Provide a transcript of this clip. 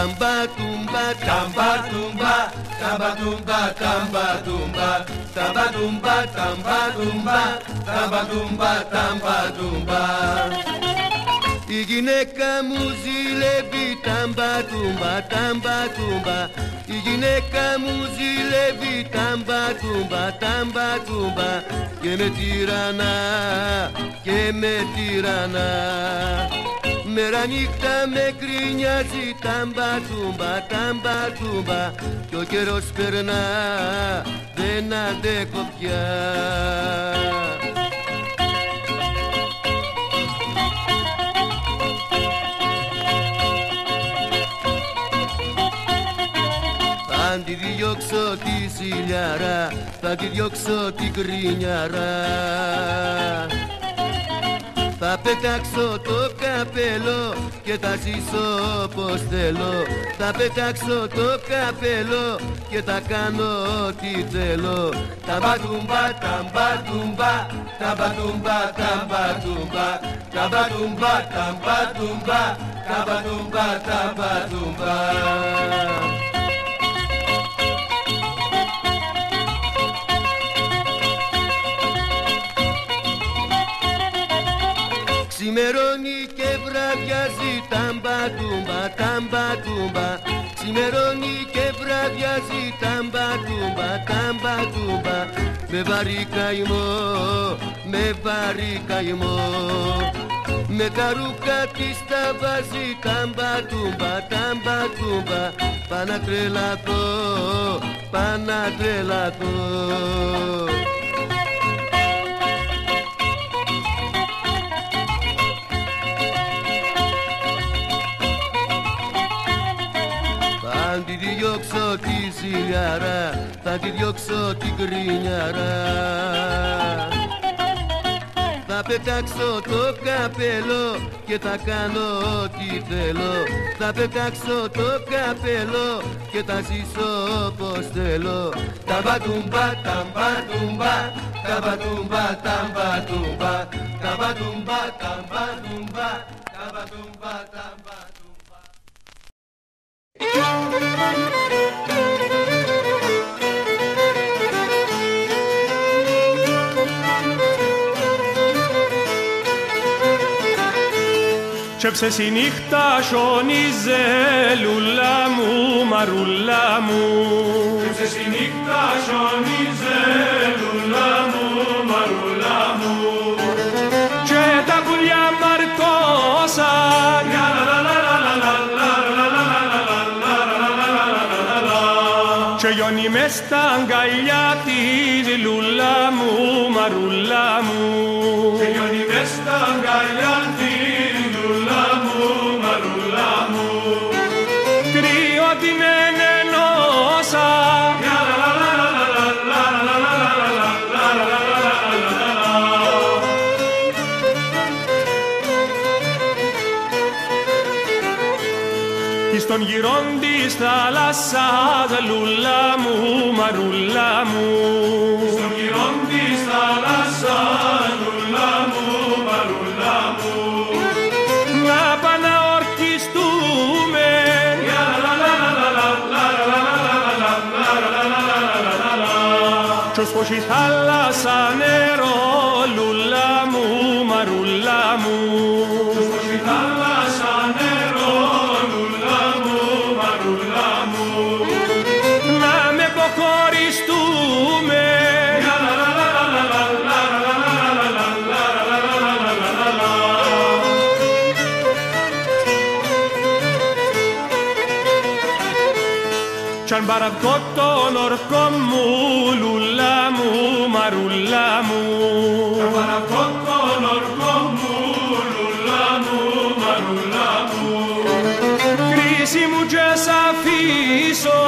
Tamba tumba, tamba tumba, tamba tumba, tamba tumba, tamba tumba, tamba tumba, tamba tumba, tamba tumba. Η γυναίκα μου ζηλεύει τάμπα τούμπα, τάμπα τούμπα. Η γυναίκα μου ζηλεύει τάμπα τούμπα, τάμπα τούμπα. Και με τυραννά, και με τυραννά. Μέρα νύχτα με κρινιάζει τάμπα τούμπα, τάμπα τούμπα. Κι ο καιρός περνά, δεν αντέχω πια. Θα τη διώξω τη ζηλιάρα, θα τη διώξω την κρινιάρα. Θα πετάξω το καπέλο και θα ζήσω όπως θέλω. Θα πετάξω το καπέλο και θα κάνω ό,τι θέλω. Ταμπατούμπα, ταμπατούμπα, ταμπατούμπα, ταμπατούμπα, ταμπατούμπα, ταμπατούμπα, ταμπατούμπα, ταμπατούμπα. Ξημερώνει και βραδιάζει τάμπα τούμπα, τάμπα τούμπα. Ξημερώνει και βραδιάζει τάμπα τούμπα, τάμπα τούμπα. Με βαρύ καημό, με βαρύ καημό. Με τα ρούχα της τα βάζει τάμπα τούμπα, τάμπα τούμπα. Πά να τρελαθώ, πά να τρελαθώ. Θα τη διώξω τη ζηλιάρα, θα τη διώξω την κρινιάρα. Θα πετάξω το καπέλο και θα κάνω ό,τι θέλω. Θα πετάξω το καπέλο και θα ζήσω όπως θέλω. Ταμπατούμπα, ταμπατούμπα, ταμπατούμπα, ταμπατούμπα, ταμπατούμπα, ταμπατούμπα, ταμπατούμπα, ταμπατούμπα. Τσέψες η νύχτα σιώνιζε λουλά μου, μαρουλά μου. Τσέψες η νύχτα σιώνιζε λουλά μου, μαρουλά μου. Και τα πουλιά μαρκώσαν και γιώνει μες στα αγκαλιά της λουλά μου, μαρουλά μου. Και γιώνει μες στα αγκαλιά της λουλά μου, μαρουλά μου. Κρύο την ενενώσα στον γυρών της θάλασσας λουλά μου, μαρουλά μου. Στον γυρών της θάλασσας λουλά μου, μαρουλά μου. Να πάμε να ορκιστούμε κι ως πως η θάλασσα νερό λουλά μου, μαρουλά μου. Κι ως πως η θάλασσα νερό να με αποχωριστούμε κι αν παραβγώ τον ορκό μου λουλά μου, μαρουλά μου. Κι αν παραβγώ τον ορκό μου λουλά μου, μαρουλά μου. Κρίση μου και σ' αφήσω